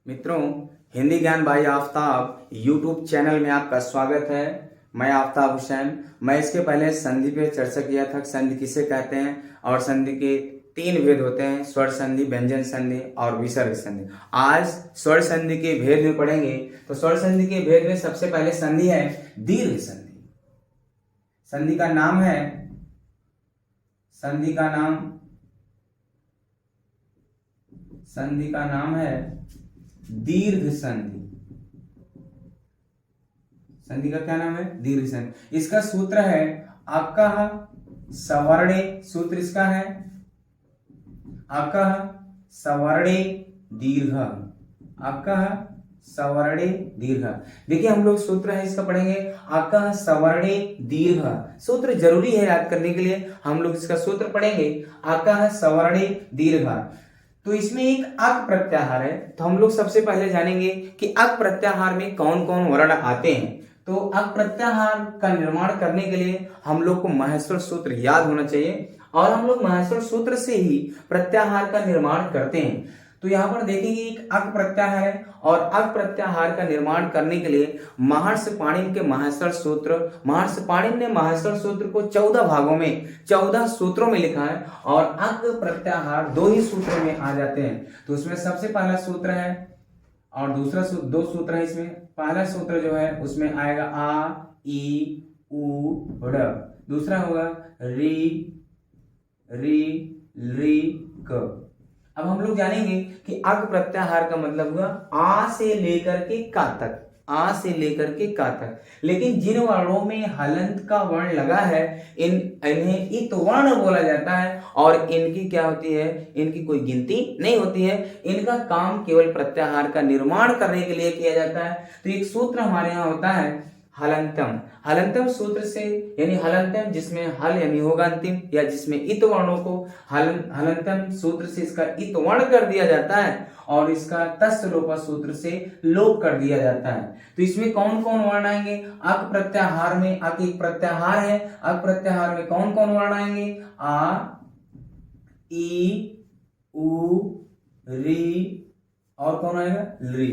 मित्रों, हिंदी ज्ञान भाई आफ्ताब यूट्यूब चैनल में आपका स्वागत है। मैं आफ्ताब हुसैन। मैं इसके पहले संधि पे चर्चा किया था, संधि किसे कहते हैं और संधि के 3 भेद होते हैं, स्वर संधि, व्यंजन संधि और विसर्ग संधि। आज स्वर संधि के भेद में पढ़ेंगे। तो स्वर संधि के भेद में सबसे पहले संधि है दीर्घ संधि। संधि का नाम है दीर्घ संधि। संधि का क्या नाम है? दीर्घ संधि। इसका सूत्र है अकः सवर्णे। सूत्र इसका है अकः सवर्णे दीर्घ। अकः सवर्णे दीर्घ। देखिए, हम लोग सूत्र है इसका पढ़ेंगे अकः सवर्णे दीर्घ। सूत्र जरूरी है याद करने के लिए। हम लोग इसका सूत्र पढ़ेंगे अकः सवर्णे दीर्घ। तो इसमें एक अक प्रत्याहार है। तो हम लोग सबसे पहले जानेंगे कि अक प्रत्याहार में कौन कौन वर्ण आते हैं। तो अक प्रत्याहार का निर्माण करने के लिए हम लोग को माहेश्वर सूत्र याद होना चाहिए और हम लोग माहेश्वर सूत्र से ही प्रत्याहार का निर्माण करते हैं। तो यहाँ पर देखेंगे एक अक प्रत्याहार है और अक प्रत्याहार का निर्माण करने के लिए महर्षि पाणिनि के माहेश्वर सूत्र, महर्षि पाणिनि ने माहेश्वर सूत्र को 14 भागों में 14 सूत्रों में लिखा है और अक प्रत्याहार 2 ही सूत्रों में आ जाते हैं। तो उसमें सबसे पहला सूत्र है और दूसरा दो सूत्र है। इसमें पहला सूत्र जो है उसमें आएगा आ ई उ ड़। दूसरा होगा री री री क। अब हम लोग जानेंगे कि अक प्रत्याहार का मतलब हुआ आ से लेकर के का तक। आ से लेकर के का तक। लेकिन जिन वर्णों में हलंत का वर्ण लगा है इन्हें इत वर्ण बोला जाता है और इनकी क्या होती है? इनकी कोई गिनती नहीं होती है। इनका काम केवल प्रत्याहार का निर्माण करने के लिए किया जाता है। तो एक सूत्र हमारे यहाँ होता है हलंतम। हलंतम सूत्र से यानी हलंतम जिसमें हल यानी होगा अंतिम या जिसमें इत वर्णों को हलंतम सूत्र से इसका इत वर्ण कर दिया जाता है और इसका तस् लोपा सूत्र से लोप कर दिया जाता है। तो इसमें कौन कौन वर्ण आएंगे? अक प्रत्याहार में अक एक प्रत्याहार है। अक प्रत्याहार में कौन कौन वर्ण आएंगे? आ ई उ री और कौन आएगा? री।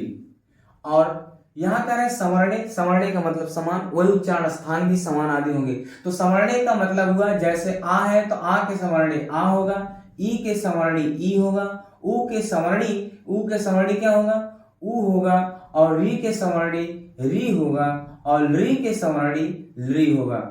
और यहाँ का है सवर्णे। सवर्णे का मतलब समान, वही उच्चारण स्थान भी समान आदि होंगे। तो सवर्णे का मतलब हुआ जैसे आ है तो आ के सवर्णे आ होगा, ई के सवर्णी ई होगा, उ के सवर्णी क्या होगा? उ होगा और री के सवर्णी री होगा और री के सवर्णी री होगा।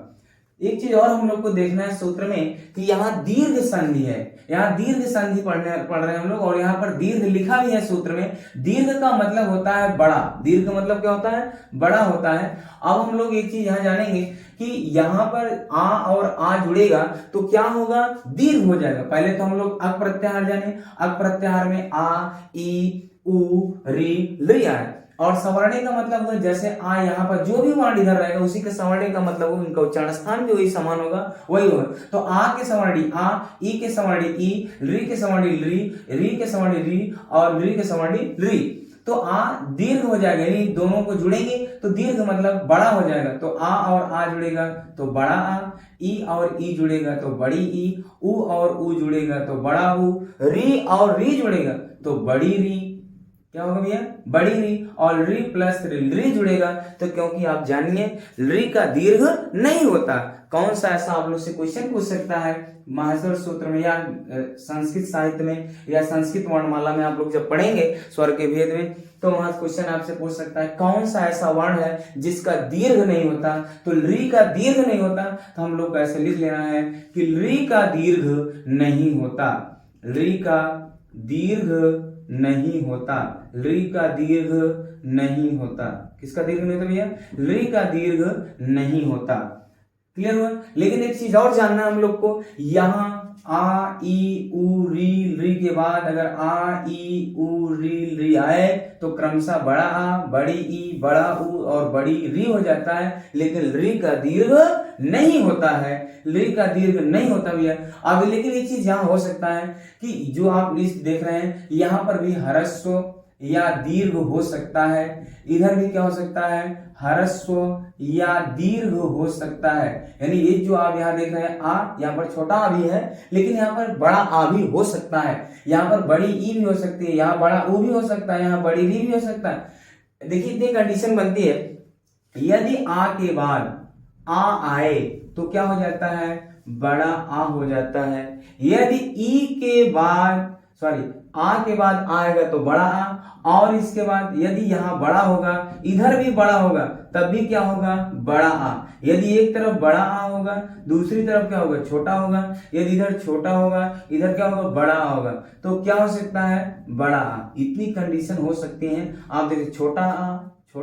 एक चीज और हम लोग को देखना है सूत्र में कि यहाँ दीर्घ संधि है। यहाँ दीर्घ संधि पढ़ रहे हैं हम लोग और यहाँ पर दीर्घ लिखा भी है सूत्र में। दीर्घ का मतलब होता है बड़ा। दीर्घ मतलब क्या होता है? बड़ा होता है। अब हम लोग एक चीज यहाँ जानेंगे कि यहाँ पर आ और आ जुड़ेगा तो क्या होगा? दीर्घ हो जाएगा। पहले तो हम लोग अक प्रत्याहार जाने। अक प्रत्याहार में आ ई उ री ली आए और सवर्णे का मतलब हुआ जैसे आ यहाँ पर जो भी वर्ण इधर रहेगा उसी के सवर्णे का मतलब होगा उनका उच्चारण स्थान भी वही समान होगा, वही होगा। तो आ के सवर्णी आ, ई के सवर्णी ई, री के सवर्णी री के सवर्णी री और री के सवर्णी री। तो आ दीर्घ हो जाएगा यानी दोनों को जुड़ेंगे तो दीर्घ मतलब बड़ा हो जाएगा। तो आ और आ जुड़ेगा तो बड़ा आ, ई और ई जुड़ेगा तो बड़ी ई, उ और उ जुड़ेगा तो बड़ा उ, री और री जुड़ेगा तो बड़ी री। क्या होगा भैया? बड़ी री। और री प्लस री जुड़ेगा तो क्योंकि आप जानिए री का दीर्घ नहीं होता। कौन सा ऐसा आप लोग से क्वेश्चन पूछ सकता है माहेश्वर सूत्र में या संस्कृत साहित्य में या संस्कृत वर्णमाला में आप लोग जब पढ़ेंगे स्वर के भेद में तो वहां क्वेश्चन आपसे पूछ सकता है कौन सा ऐसा वर्ण है जिसका दीर्घ नहीं होता। तो री का दीर्घ नहीं होता तो हम लोग को ऐसे लिख लेना है कि री का दीर्घ नहीं होता। री का दीर्घ नहीं होता। री का दीर्घ नहीं होता। किसका दीर्घ नहीं होता भैया? री का दीर्घ नहीं होता। क्लियर हुआ? लेकिन एक चीज और जानना है हम लोग को, यहाँ आ ई उ री के बाद अगर आ ई उ री आए तो क्रमशः बड़ा आ, बड़ी ई, बड़ा उ और बड़ी री हो जाता है। लेकिन री का दीर्घ नहीं होता है। री का दीर्घ नहीं होता भैया। अब लेकिन एक चीज यहाँ हो सकता है कि जो आप लिस्ट देख रहे हैं यहाँ पर भी ह्रस्व या दीर्घ हो सकता है। इधर भी क्या हो सकता है, ह्रस्व या दीर्घ हो सकता है। यानी ये जो आप यहाँ देख रहे हैं आ, यहाँ पर छोटा आ भी है, लेकिन यहाँ पर बड़ा आ भी हो सकता है। यहाँ पर बड़ी ई भी हो सकती है, यहाँ बड़ा ऊ भी हो सकता है, यहाँ बड़ी री भी हो सकता है। देखिए इतनी कंडीशन बनती है। यदि आ के बाद आ आए तो क्या हो जाता है, बड़ा आ हो जाता है। यदि ई के बाद आ के बाद आएगा तो बड़ा आ, और इसके बाद यदि यहाँ बड़ा होगा, इधर भी बड़ा होगा, तब भी क्या होगा, बड़ा आ। यदि एक तरफ बड़ा आ होगा, दूसरी तरफ क्या होगा, छोटा होगा। यदि इधर छोटा होगा, इधर क्या होगा, बड़ा आ होगा, तो क्या हो सकता है, बड़ा आ। इतनी कंडीशन हो सकती है। आप देखिए छोटा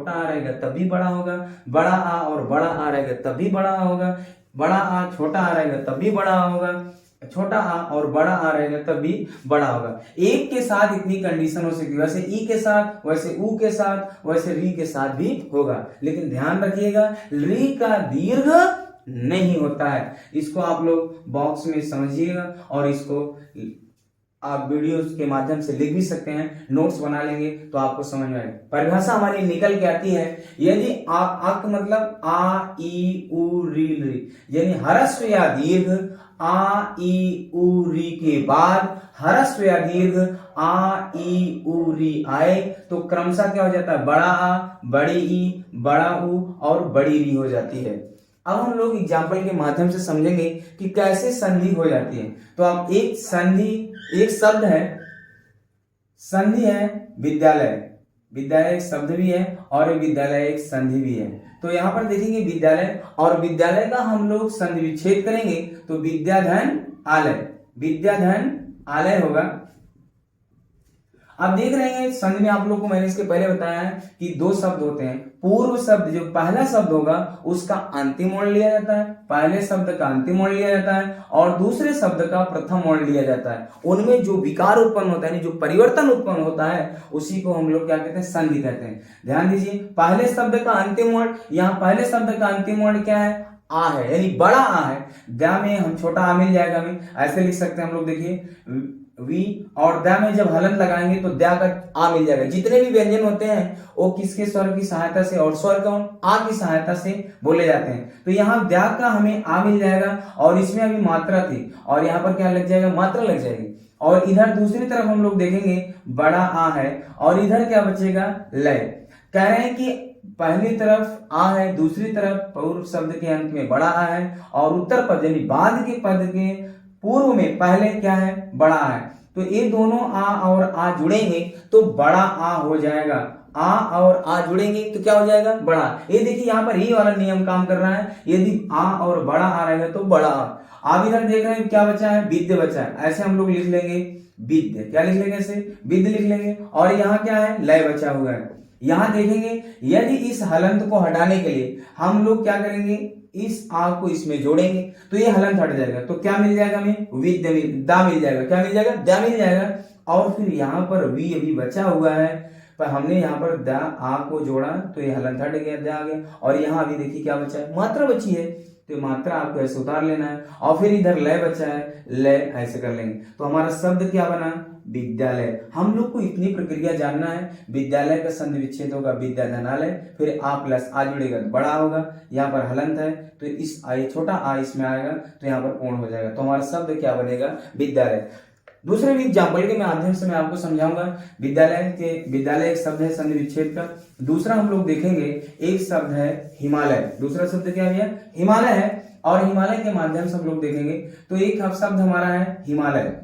आ रहेगा तब भी बड़ा होगा, बड़ा आ और बड़ा आ रहेगा तब भी बड़ा होगा, बड़ा आ छोटा आ रहेगा तब भी बड़ा होगा, छोटा आ और बड़ा आ रहेगा तब भी बड़ा होगा। एक के साथ इतनी कंडीशन हो सकती है, वैसे ई के साथ, वैसे ऊ के साथ, वैसे री के साथ भी होगा। लेकिन ध्यान रखिएगा, री का दीर्घ नहीं होता है। इसको आप लोग बॉक्स में समझिएगा और इसको आप वीडियोस के माध्यम से लिख भी सकते हैं, नोट्स बना लेंगे तो आपको समझ में आएगा। परिभाषा हमारी निकल के आती है, यदि अक मतलब आ ई उ री री, यानी ह्रस्व या दीर्घ आ ई उ री के बाद ह्रस्व या दीर्घ आ ई उ री आए तो क्रमशः क्या हो जाता है, बड़ा आ, बड़ी ई, बड़ा ऊ और बड़ी री हो जाती है। अब हम लोग एग्जाम्पल के माध्यम से समझेंगे कि कैसे संधि हो जाती है। तो आप एक शब्द है, संधि है विद्यालय, विद्यालय एक शब्द भी है और विद्यालय एक संधि भी है। तो यहाँ पर देखेंगे विद्यालय, और विद्यालय का हम लोग संधि विच्छेद करेंगे तो विद्याधन आलय, विद्याधन आलय होगा। अब देख रहे हैं संधि में आप लोग को मैंने इसके पहले बताया है कि दो शब्द होते हैं। पूर्व शब्द जो पहला शब्द होगा उसका अंतिम वर्ण लिया जाता है, पहले शब्द का अंतिम वर्ण लिया जाता है और दूसरे शब्द का प्रथम वर्ण लिया जाता है। उनमें जो विकार उत्पन्न होता है, जो परिवर्तन उत्पन्न होता है, उसी को हम लोग क्या कहते हैं, संधि कहते हैं। ध्यान दीजिए, पहले शब्द का अंतिम वर्ण, यहाँ पहले शब्द का अंतिम वर्ण क्या है, आ है, यानी बड़ा आ है। द में हम छोटा आ मिल जाएगा, हमें ऐसे लिख सकते हैं हम लोग। देखिए वी और द में जब हलंत लगाएंगे तो द का आ मिल जाएगा। जितने भी व्यंजन होते हैं वो किसके स्वर की सहायता से, और स्वर कौन, आ की सहायता से बोले जाते हैं। तो यहाँ द का हमें आ मिल जाएगा और इसमें अभी मात्रा थी और यहाँ पर क्या लग जाएगा, मात्रा लग जाएगी। और इधर दूसरी तरफ हम लोग देखेंगे बड़ा आ है और इधर क्या बचेगा, लय। कह रहे हैं कि पहली तरफ आ है, दूसरी तरफ पूर्व शब्द के अंत में बड़ा आ है और उत्तर पद यानी बाद के पद के पूर्व में पहले क्या है, बड़ा है। तो ये दोनों आ और आ जुड़ेंगे तो बड़ा आ हो जाएगा। आ और आ जुड़ेंगे तो क्या हो जाएगा, बड़ा। ये देखिए यहाँ पर ही वाला नियम काम कर रहा है, यदि आ और बड़ा आ रहेगा तो बड़ा आ। आप इधर देख रहे हैं क्या बचा है, विद्य बचा है। ऐसे हम लोग लिख लेंगे विद्य, क्या लिख लेंगे, ऐसे विद्य लिख लेंगे। और यहाँ क्या है, लय बचा हुआ है। यहाँ देखेंगे यदि इस हलंत को हटाने के लिए हम लोग क्या करेंगे, इस आ को इसमें जोड़ेंगे तो ये हलंत हट जाएगा। तो क्या मिल जाएगा हमें, विद्य दा मिल जाएगा। क्या मिल जाएगा, दा मिल जाएगा। और फिर यहाँ पर वी अभी बचा हुआ है, पर हमने यहाँ पर दा आ को जोड़ा तो ये हलंत हट गया, दा आ गया। और यहाँ अभी देखिए क्या बचा है, मात्रा बची है, तो मात्रा आपको ऐसे उतार लेना है। और फिर इधर लय बचा है, लय ऐसे कर लेंगे तो हमारा शब्द क्या बना, विद्यालय। हम लोग को इतनी प्रक्रिया जानना है। विद्यालय का संधि विच्छेद होगा विद्याधनालय, फिर आ प्लस आ जुड़ेगा तो बड़ा होगा। यहाँ पर हलंत है तो इस आ, छोटा आ इसमें आएगा तो यहाँ पर पूर्ण हो जाएगा। तो हमारा शब्द क्या बनेगा, विद्यालय। दूसरे भी एग्जाम्पल के माध्यम से मैं आपको समझाऊंगा। विद्यालय एक शब्द है संधि विच्छेद का। दूसरा हम लोग देखेंगे, एक शब्द है हिमालय। दूसरा शब्द क्या है, हिमालय है। और हिमालय के माध्यम से हम लोग देखेंगे तो एक शब्द हमारा है हिमालय।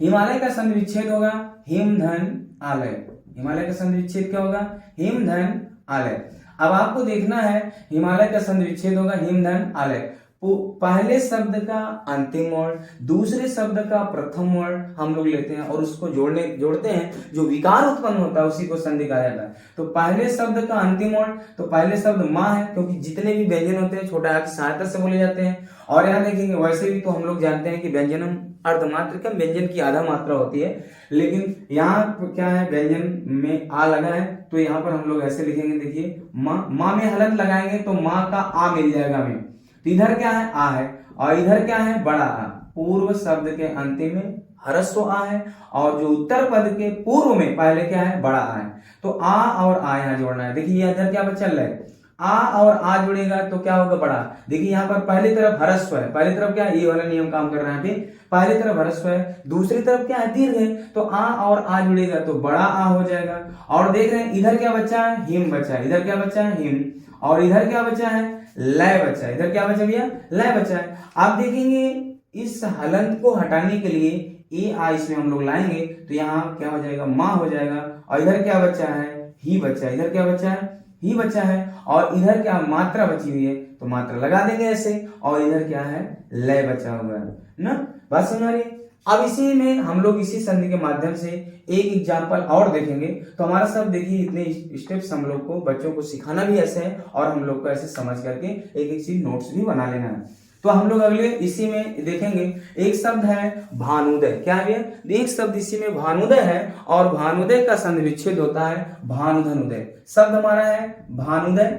हिमालय का संधि विच्छेद होगा हिम धन आलय। हिमालय का संधि विच्छेद क्या होगा, हिम धन आलय। अब आपको देखना है हिमालय का संधि विच्छेद होगा हिम धन आलय। पहले शब्द का अंतिम वर्ण, दूसरे शब्द का प्रथम वर्ण हम लोग लेते हैं और उसको जोड़ते हैं, जो विकार उत्पन्न होता है उसी को संधि कहा जाता है। तो पहले शब्द का अंतिम वर्ण, तो पहले शब्द माँ है, क्योंकि जितने भी व्यंजन होते हैं छोटा आ की सहायता से बोले जाते हैं। और यहाँ देखेंगे वैसे भी तो हम लोग जानते हैं कि व्यंजनम अर्धमात्र का व्यंजन की आधा मात्रा होती है, लेकिन यहाँ क्या है, व्यंजन में आ लगा है तो यहाँ पर हम लोग ऐसे लिखेंगे। देखिए माँ में हलंत लगाएंगे तो माँ का आ मिल जाएगा हमें। तो इधर क्या है, आ है और इधर क्या है, बड़ा आ। पूर्व शब्द के अंतिम में ह्रस्व आ है और जो उत्तर पद के पूर्व में पहले क्या है, बड़ा आ है। तो आ और आ यहाँ जोड़ना है। देखिए इधर क्या चल रहा है, आ और आ जुड़ेगा तो क्या होगा, बड़ा। देखिए यहाँ पर पहली तरफ ह्रस्व है, पहली तरफ क्या है, ये वाला नियम काम कर रहा है। पहली तरफ ह्रस्व है, दूसरी तरफ क्या है, दीर्घ है। तो आ और आ जुड़ेगा तो बड़ा आ हो जाएगा। और देख रहे हैं इधर क्या बचा है, हिम बचा है। इधर क्या बचा है, हिम। और इधर क्या बचा है, लय बचा है। इधर क्या बचा भैया, लय बचा है। आप देखेंगे इस हलंत को हटाने के लिए ए आ इसमें हम लोग लाएंगे तो यहाँ क्या हो जाएगा, माँ हो जाएगा। और इधर क्या बचा है, ही बचा है। इधर क्या बचा है, ही बचा है। और इधर क्या मात्रा बची हुई है तो मात्रा लगा देंगे ऐसे। और इधर क्या है, लय बचा हुआ है ना। बात समझ आ रही है। अब इसी में हम लोग इसी संधि के माध्यम से एक एग्जाम्पल और देखेंगे। तो हमारा सब देखिए इतने स्टेप्स हम लोग को बच्चों को सिखाना भी ऐसे है और हम लोग को ऐसे समझ करके एक एक चीज नोट्स भी बना लेना है। तो हम लोग अगले इसी में देखेंगे एक शब्द है भानुदय। क्या है, एक शब्द इसी में भानुदय है और भानुदय का संधि विच्छेद होता है भानुधनुदय। शब्द हमारा है भानुदय।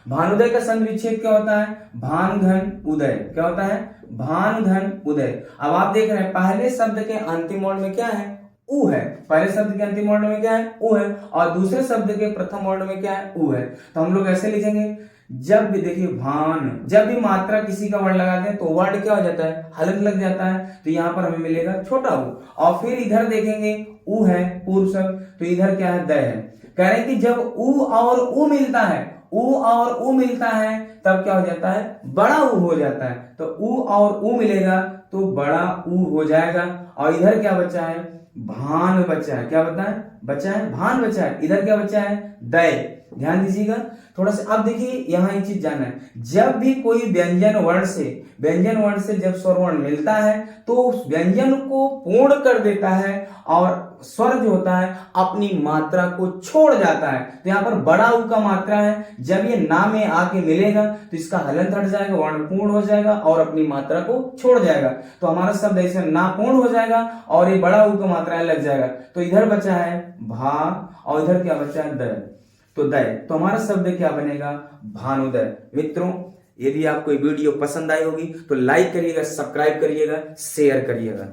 भानुदय का संधि विच्छेद क्या होता है, भानुधन उदय। क्या होता है, भानुधन उदय। अब आप देख रहे हैं पहले शब्द के अंतिम वर्ण में क्या है, उ है। पहले शब्द के अंतिम वर्ण में क्या है, उ है। और दूसरे शब्द के प्रथम वर्ण में क्या है, उ है। तो हम लोग ऐसे लिखेंगे, जब भी देखिए भान, जब भी मात्रा किसी का वर्ण लगाते हैं तो वर्ण क्या हो जाता है, हलंत लग जाता है। तो यहाँ पर हमें मिलेगा छोटा उ। और फिर इधर देखेंगे उ है पूर्व शब्द, तो इधर क्या है, द है। कह रहे हैं कि जब उ और उ मिलता है, उ और उ मिलता है तब क्या हो जाता है, बड़ा उ हो जाता है। तो उ और उ मिलेगा तो बड़ा उ हो जाएगा। और इधर क्या बचा है, भान बचा है। क्या बचा है, भान बचा है। इधर क्या बचा है, दय। ध्यान दीजिएगा थोड़ा सा। अब देखिए यहाँ एक चीज जानना है, जब भी कोई व्यंजन वर्ण से जब स्वर वर्ण मिलता है तो उस व्यंजन को पूर्ण कर देता है और स्वर जो होता है अपनी मात्रा को छोड़ जाता है। तो यहाँ पर बड़ा उ का मात्रा है, जब ये ना में आके मिलेगा तो इसका हलंत हट जाएगा, वर्ण पूर्ण हो जाएगा और अपनी मात्रा को छोड़ जाएगा। तो हमारा शब्द ऐसे ना पूर्ण हो जाएगा और ये बड़ा उ का मात्रा लग जाएगा। तो इधर बचा है भा और इधर क्या बचा है, द। तो दय। तो हमारा शब्द क्या बनेगा, भानुदय। मित्रों यदि आपको ये वीडियो पसंद आई होगी तो लाइक करिएगा, सब्सक्राइब करिएगा, शेयर करिएगा।